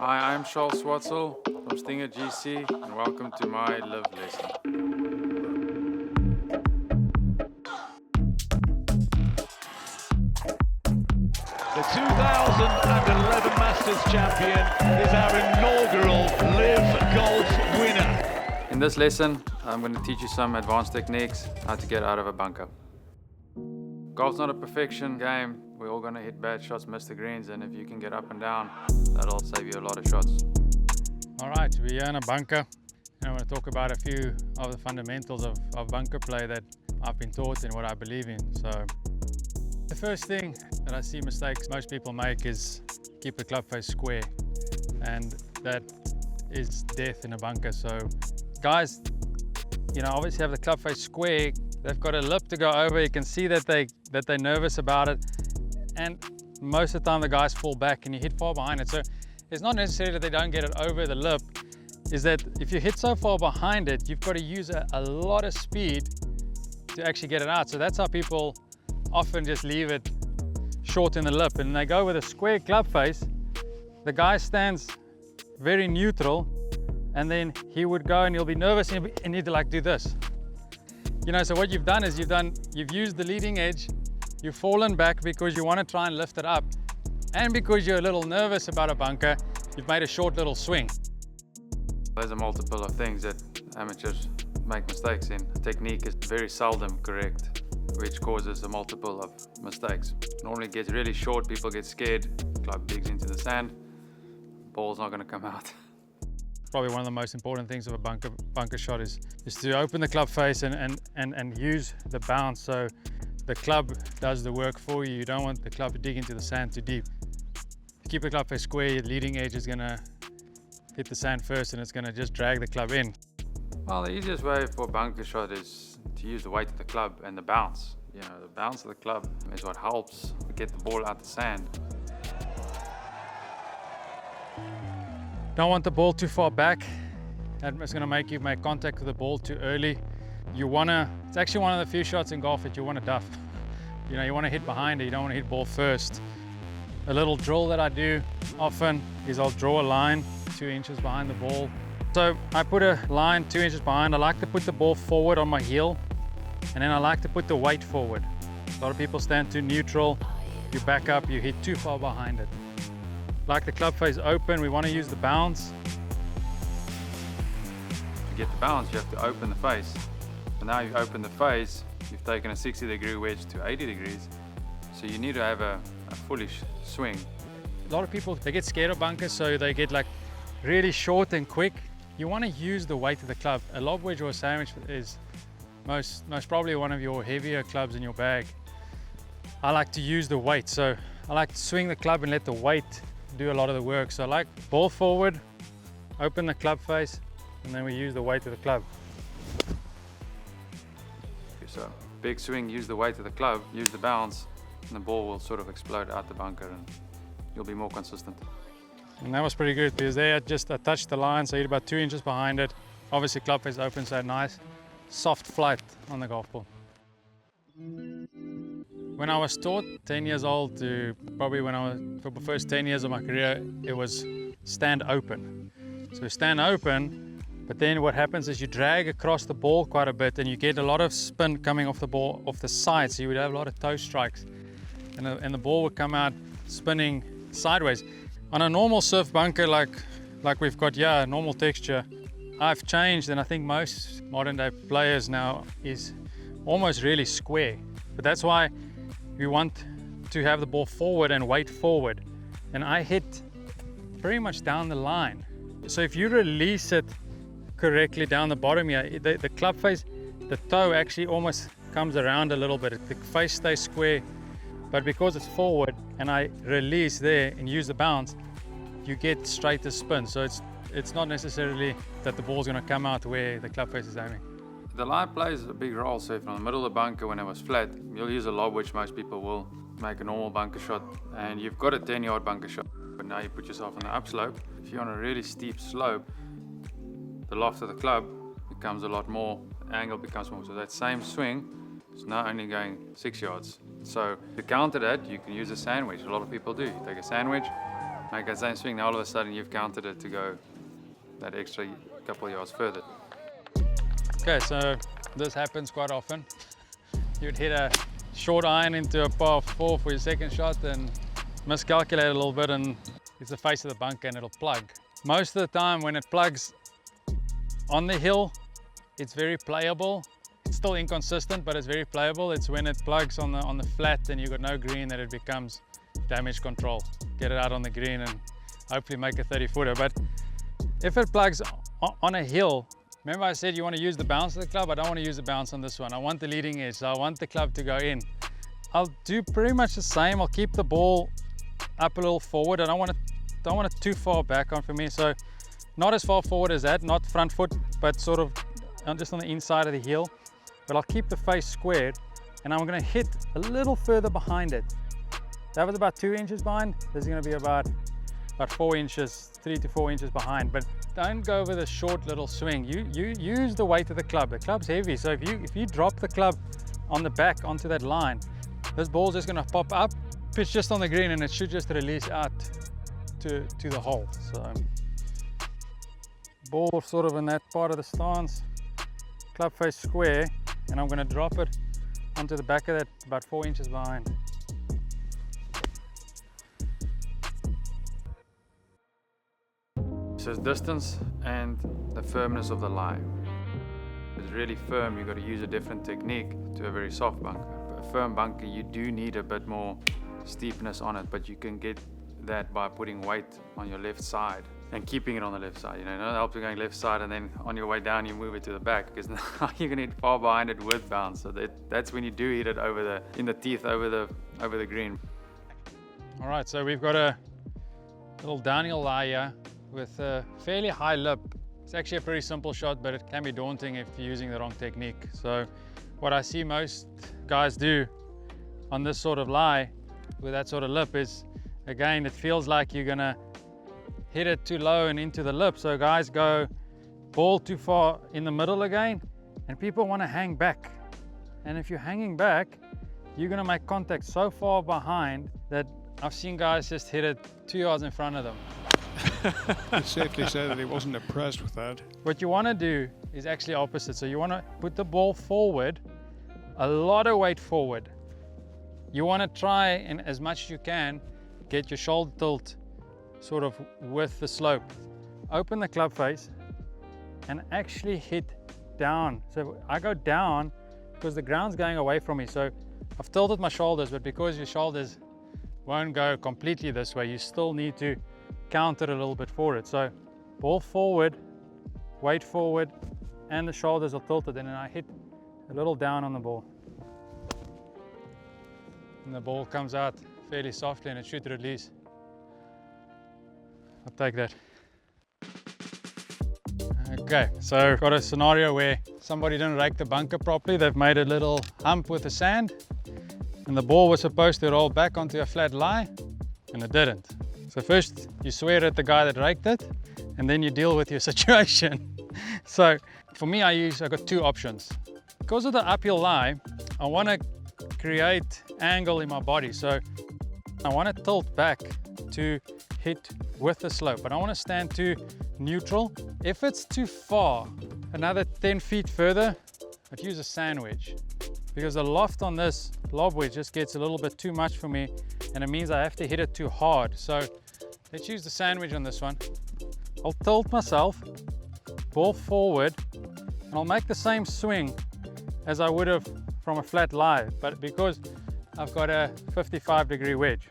Hi, I'm Charl Schwartzel from Stinger GC and welcome to my LIV lesson. The 2011 Masters champion is our inaugural LIV Golf winner. In this lesson, I'm going to teach you some advanced techniques, how to get out of a bunker. Golf's not a perfection game. We're all going to hit bad shots, miss the greens, and if you can get up and down, that'll save you a lot of shots. All right, we're here in a bunker, and I want to talk about a few of the fundamentals of bunker play that I've been taught and what I believe in. So the first thing that I see mistakes most people make is keep the club face square, and that is death in a bunker. So guys, obviously have the club face square. They've got a lip to go over. You can see that they're nervous about it, and most of the time the guys fall back and you hit far behind it. So it's not necessarily that they don't get it over the lip, is that if you hit so far behind it, you've got to use a lot of speed to actually get it out. So that's how people often just leave it short in the lip, and they go with a square club face. The guy stands very neutral, and then he would go and he'll be nervous and he'd like do this. So what you've done is you've used the leading edge, you've fallen back because you want to try and lift it up, and because you're a little nervous about a bunker, you've made a short little swing. There's a multiple of things that amateurs make mistakes in. Technique is very seldom correct, which causes a multiple of mistakes. Normally it gets really short, people get scared, club digs into the sand, ball's not going to come out. Probably one of the most important things of a bunker shot is to open the club face and use the bounce, so the club does the work for you. You don't want the club to dig into the sand too deep. Keep the club face square, your leading edge is going to hit the sand first and it's going to just drag the club in. Well, the easiest way for a bunker shot is to use the weight of the club and the bounce. The bounce of the club is what helps get the ball out the sand. Don't want the ball too far back. That's going to make you make contact with the ball too early. It's actually one of the few shots in golf that you want to duff. You want to hit behind it, you don't want to hit ball first. A little drill that I do often is I'll draw a line 2 inches behind the ball. So I put a line 2 inches behind. I like to put the ball forward on my heel, and then I like to put the weight forward. A lot of people stand too neutral, you back up, you hit too far behind it. Like the club face open, we want to use the bounce. To get the bounce, you have to open the face. And now you've opened the face, you've taken a 60-degree wedge to 80 degrees. So you need to have a fully swing. A lot of people, they get scared of bunkers, so they get like really short and quick. You want to use the weight of the club. A lob wedge or a sandwich is most probably one of your heavier clubs in your bag. I like to use the weight, so I like to swing the club and let the weight do a lot of the work. So I like ball forward, open the club face, and then we use the weight of the club. So big swing, use the weight of the club, use the bounce, and the ball will sort of explode out the bunker and you'll be more consistent. And that was pretty good because there I touched the line, so I hit about 2 inches behind it. Obviously club face open, so nice soft flight on the golf ball. When I was taught 10 years old to probably for the first 10 years of my career, it was stand open. So stand open, but then what happens is you drag across the ball quite a bit and you get a lot of spin coming off the ball, off the side, so you would have a lot of toe strikes. And the ball would come out spinning sideways. On a normal surf bunker like we've got here, normal texture, I've changed, and I think most modern day players now is almost really square. But that's why we want to have the ball forward and weight forward. And I hit pretty much down the line. So if you release it correctly down the bottom here, the club face, the toe actually almost comes around a little bit. The face stays square, but because it's forward and I release there and use the bounce, you get straighter spin. So it's not necessarily that the ball's going to come out where the club face is aiming. The line plays a big role. So if in the middle of the bunker when it was flat, you'll use a lob, which most people will make a normal bunker shot, and you've got a 10-yard bunker shot. But now you put yourself on the upslope. If you're on a really steep slope, the loft of the club becomes a lot more, the angle becomes more. So that same swing is now only going 6 yards. So to counter that, you can use a sandwich. A lot of people do. You take a sandwich, make that same swing, now all of a sudden you've counted it to go that extra couple of yards further. Okay, so this happens quite often. You'd hit a short iron into a par 4 for your second shot and miscalculate a little bit, and it's the face of the bunker and it'll plug. Most of the time when it plugs on the hill, it's very playable. It's still inconsistent, but it's very playable. It's when it plugs on the flat and you've got no green that it becomes damage control. Get it out on the green and hopefully make a 30-footer. But if it plugs on a hill, remember I said you want to use the bounce of the club? I don't want to use the bounce on this one. I want the leading edge, so I want the club to go in. I'll do pretty much the same. I'll keep the ball up a little forward. I don't want it too far back on for me, so not as far forward as that, not front foot, but sort of just on the inside of the heel. But I'll keep the face squared, and I'm going to hit a little further behind it. That was about 2 inches behind. This is going to be about 4 inches, 3 to 4 inches behind. But don't go with a short little swing. You use the weight of the club. The club's heavy, so if you drop the club on the back onto that line, this ball's just going to pop up, pitch just on the green, and it should just release out to the hole. So ball sort of in that part of the stance, club face square, and I'm going to drop it onto the back of that about 4 inches behind. So it's distance and the firmness of the lie. If it's really firm, you've got to use a different technique to a very soft bunker. A firm bunker, you do need a bit more steepness on it, but you can get that by putting weight on your left side and keeping it on the left side. You know, it helps you going left side, and then on your way down you move it to the back, because now you're going to hit far behind it with bounce. So that's when you do hit it in the teeth over the green. All right, so we've got a little downhill lie here with a fairly high lip. It's actually a pretty simple shot, but it can be daunting if you're using the wrong technique. So what I see most guys do on this sort of lie with that sort of lip is, again, it feels like you're gonna hit it too low and into the lip. So guys go ball too far in the middle again, and people want to hang back. And if you're hanging back, you're gonna make contact so far behind that I've seen guys just hit it 2 yards in front of them. It's safely said that he wasn't impressed with that. What you want to do is actually opposite. So you want to put the ball forward, a lot of weight forward. You want to try, and as much as you can, get your shoulder tilt sort of with the slope. Open the club face and actually hit down. So I go down because the ground's going away from me. So I've tilted my shoulders, but because your shoulders won't go completely this way, you still need to counter a little bit for it. So ball forward, weight forward, and the shoulders are tilted, and then I hit a little down on the ball. And the ball comes out fairly softly and it should release. I'll take that. Okay, so got a scenario where somebody didn't rake the bunker properly. They've made a little hump with the sand, and the ball was supposed to roll back onto a flat lie, and it didn't. So first you swear at the guy that raked it, and then you deal with your situation. So for me, I've got two options. Because of the uphill lie, I want to create angle in my body. So I want to tilt back to hit with the slope, but I want to stand too neutral. If it's too far, another 10 feet further, I'd use a sand wedge, because the loft on this lob wedge just gets a little bit too much for me, and it means I have to hit it too hard. So let's use the sandwich on this one. I'll tilt myself, ball forward, and I'll make the same swing as I would have from a flat lie, but because I've got a 55-degree wedge.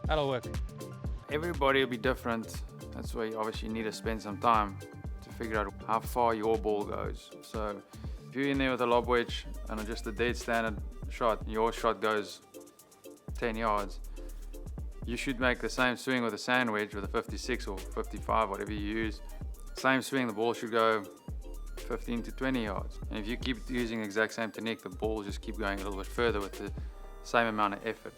That'll work. Everybody will be different. That's why you obviously need to spend some time to figure out how far your ball goes. So if you're in there with a lob wedge and just a dead standard shot, your shot goes 10 yards, you should make the same swing with a sand wedge with a 56 or 55, whatever you use. Same swing, the ball should go 15 to 20 yards. And if you keep using the exact same technique, the ball will just keep going a little bit further with the same amount of effort.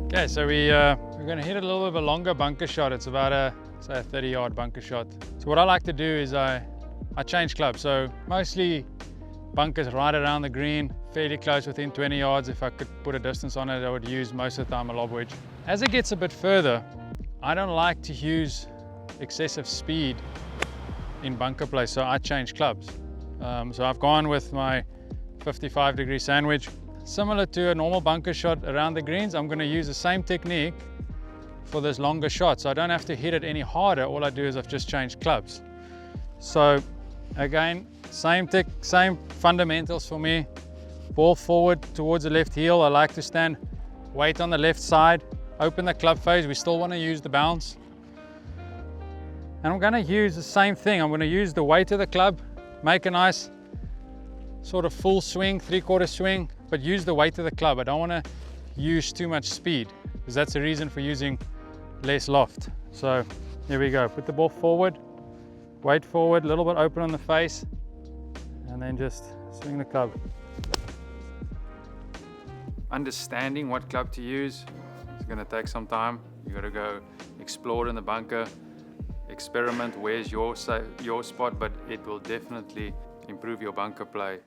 Okay, so we're going to hit a little bit of a longer bunker shot. It's about a 30-yard bunker shot. So what I like to do is I change clubs. So mostly bunkers right around the green, fairly close within 20 yards. If I could put a distance on it, I would use most of the time a lob wedge. As it gets a bit further, I don't like to use excessive speed in bunker play, so I change clubs. So I've gone with my 55-degree sandwich. Similar to a normal bunker shot around the greens, I'm going to use the same technique for this longer shot, so I don't have to hit it any harder. All I do is I've just changed clubs. So again, same fundamentals for me. Ball forward towards the left heel. I like to stand weight on the left side, open the club face. We still want to use the bounce. And I'm going to use the same thing. I'm going to use the weight of the club, make a nice sort of full swing, three-quarter swing, but use the weight of the club. I don't want to use too much speed, because that's the reason for using less loft. So here we go. Put the ball forward, weight forward, a little bit open on the face, and then just swing the club. Understanding what club to use is going to take some time. You got to go explore in the bunker, experiment where's your spot, but it will definitely improve your bunker play.